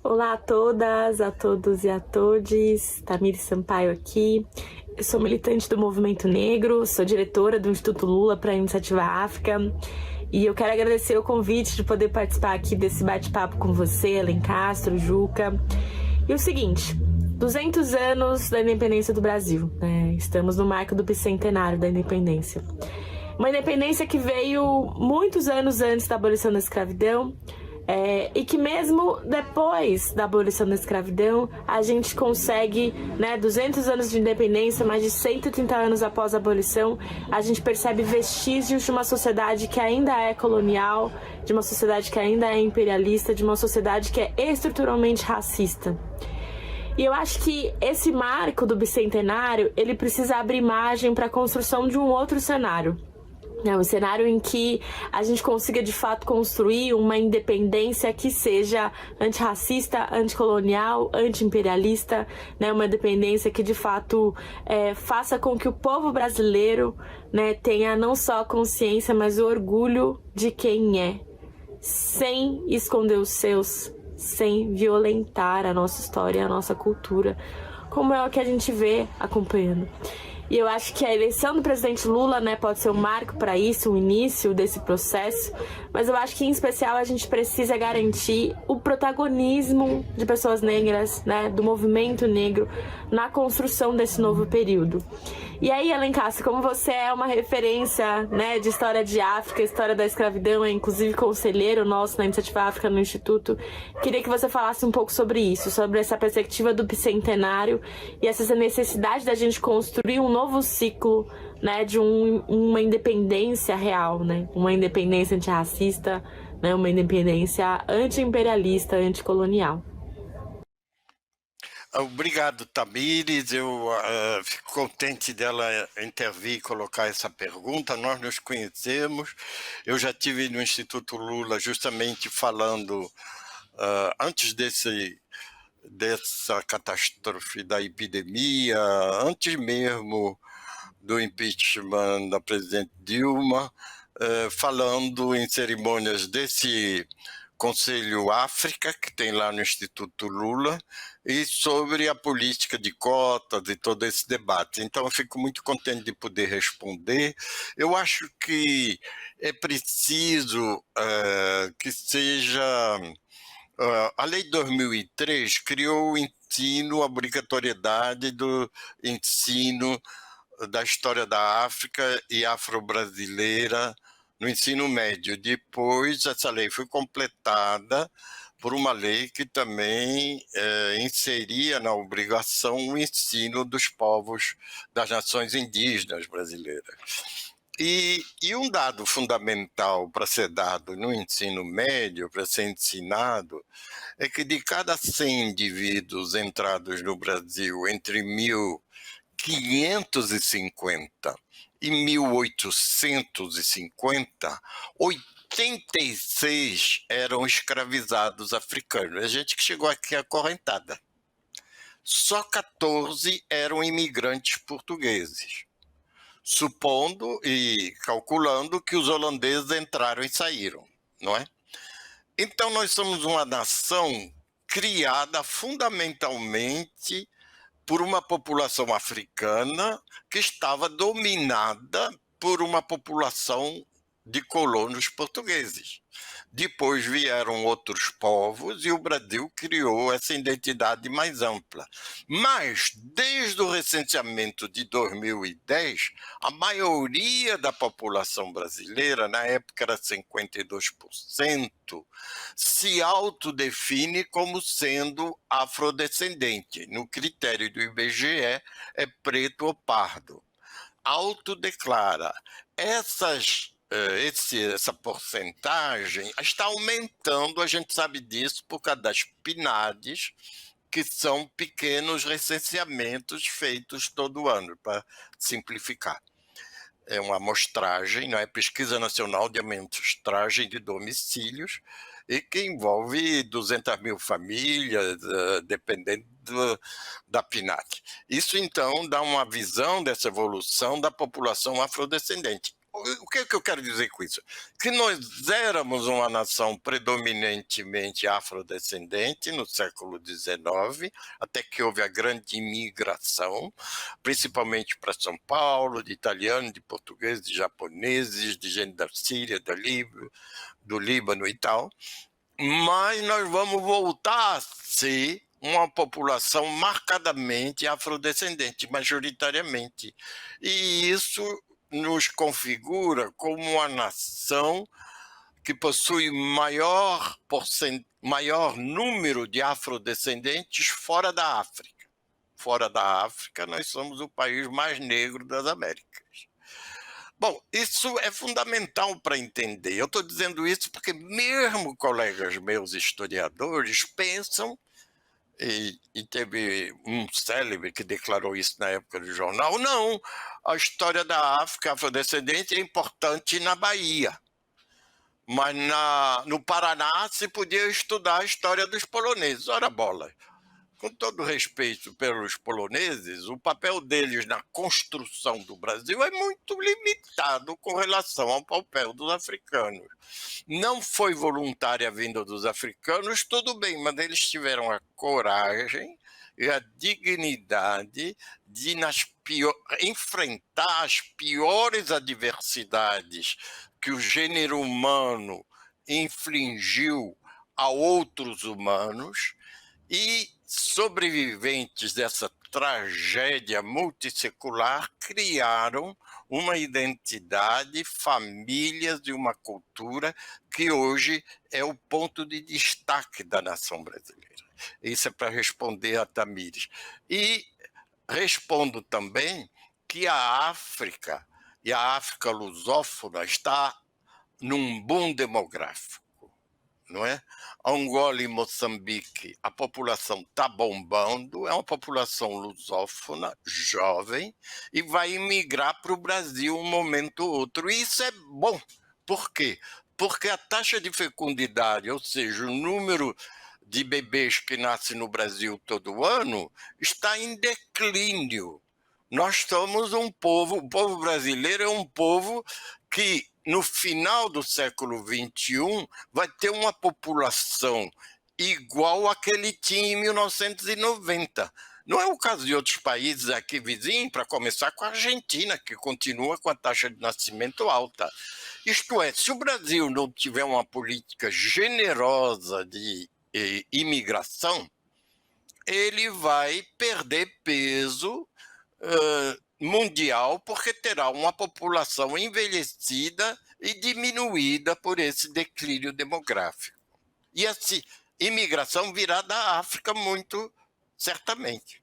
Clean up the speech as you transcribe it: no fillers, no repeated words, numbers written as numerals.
Olá a todas, a todos e a todes. Tamires Sampaio aqui. Eu sou militante do Movimento Negro, sou diretora do Instituto Lula para a Iniciativa África e eu quero agradecer o convite de poder participar aqui desse bate-papo com você, Ellen Castro, Juca. E o seguinte, 200 anos da independência do Brasil, né? Estamos no marco do bicentenário da independência. Uma independência que veio muitos anos antes da abolição da escravidão, e que mesmo depois da abolição da escravidão, a gente consegue, 200 anos de independência, mais de 130 anos após a abolição, a gente percebe vestígios de uma sociedade que ainda é colonial, de uma sociedade que ainda é imperialista, de uma sociedade que é estruturalmente racista. E eu acho que esse marco do bicentenário, ele precisa abrir margem para a construção de um outro cenário. Um cenário em que a gente consiga de fato construir uma independência que seja antirracista, anticolonial, anti-imperialista, uma independência que de fato faça com que o povo brasileiro, tenha não só a consciência, mas o orgulho de quem é, sem esconder os seus, sem violentar a nossa história, a nossa cultura, como é o que a gente vê acompanhando. E eu acho que a eleição do presidente Lula, pode ser um marco para isso, o início desse processo, mas eu acho que, em especial, a gente precisa garantir o protagonismo de pessoas negras, do movimento negro, na construção desse novo período. E aí, Ellen Castro, como você é uma referência, de história de África, história da escravidão, é inclusive conselheiro nosso na Iniciativa África no Instituto, queria que você falasse um pouco sobre isso, sobre essa perspectiva do bicentenário e essa necessidade da gente construir um novo ciclo, de uma independência real, uma independência antirracista, uma independência anti-imperialista, anticolonial. Obrigado, Tamires. Eu fico contente dela intervir e colocar essa pergunta. Nós nos conhecemos. Eu já estive no Instituto Lula justamente falando, antes dessa catástrofe da epidemia, antes mesmo do impeachment da presidente Dilma, falando em cerimônias desse Conselho África, que tem lá no Instituto Lula, e sobre a política de cotas e todo esse debate. Então, eu fico muito contente de poder responder. Eu acho que é preciso que seja... a Lei de 2003 criou o ensino, a obrigatoriedade do ensino da história da África e afro-brasileira no ensino médio. Depois, essa lei foi completada por uma lei que também inseria na obrigação o ensino dos povos das nações indígenas brasileiras. E um dado fundamental para ser dado no ensino médio, para ser ensinado, é que de cada 100 indivíduos entrados no Brasil entre 1550 e 1850, 86 eram escravizados africanos. A gente que chegou aqui acorrentada. Só 14 eram imigrantes portugueses, supondo e calculando que os holandeses entraram e saíram, não é? Então nós somos uma nação criada fundamentalmente por uma população africana que estava dominada por uma população de colonos portugueses. Depois vieram outros povos e o Brasil criou essa identidade mais ampla. Mas, desde o recenseamento de 2010, a maioria da população brasileira, na época era 52%, se autodefine como sendo afrodescendente. No critério do IBGE, é preto ou pardo. Autodeclara. Essa porcentagem está aumentando, a gente sabe disso por causa das PNADs, que são pequenos recenseamentos feitos todo ano, para simplificar. É uma amostragem, não é? Pesquisa Nacional de Amostragem de Domicílios, e que envolve 200 mil famílias, dependendo da PNAD. Isso, então, dá uma visão dessa evolução da população afrodescendente. O que é que eu quero dizer com isso? Que nós éramos uma nação predominantemente afrodescendente no século XIX, até que houve a grande imigração, principalmente para São Paulo, de italianos, de portugueses, de japoneses, de gente da Síria, do Líbano e tal. Mas nós vamos voltar a ser uma população marcadamente afrodescendente, majoritariamente. E isso nos configura como uma nação que possui maior número de afrodescendentes fora da África. Fora da África, nós somos o país mais negro das Américas. Bom, isso é fundamental para entender. Eu estou dizendo isso porque mesmo colegas meus historiadores pensam, e teve um célebre que declarou isso na época do jornal, não, a história da África afrodescendente é importante na Bahia, mas no Paraná se podia estudar a história dos poloneses. Ora bola, com todo respeito pelos poloneses, o papel deles na construção do Brasil é muito limitado com relação ao papel dos africanos. Não foi voluntária a vinda dos africanos, tudo bem, mas eles tiveram a coragem e a dignidade de enfrentar as piores adversidades que o gênero humano infligiu a outros humanos, e sobreviventes dessa tragédia multissecular criaram uma identidade, famílias e uma cultura que hoje é o ponto de destaque da nação brasileira. Isso é para responder a Tamires. E respondo também que a África e a África lusófona está num boom demográfico, não é? Angola e Moçambique, a população está bombando, é uma população lusófona, jovem, e vai imigrar para o Brasil um momento ou outro. E isso é bom. Por quê? Porque a taxa de fecundidade, ou seja, o número de bebês que nascem no Brasil todo ano, está em declínio. Nós somos o povo brasileiro é um povo que, no final do século XXI, vai ter uma população igual à que ele tinha em 1990. Não é o caso de outros países aqui vizinhos, para começar com a Argentina, que continua com a taxa de nascimento alta. Isto é, se o Brasil não tiver uma política generosa de imigração, ele vai perder peso mundial, porque terá uma população envelhecida e diminuída por esse declínio demográfico. E essa imigração virá da África muito certamente.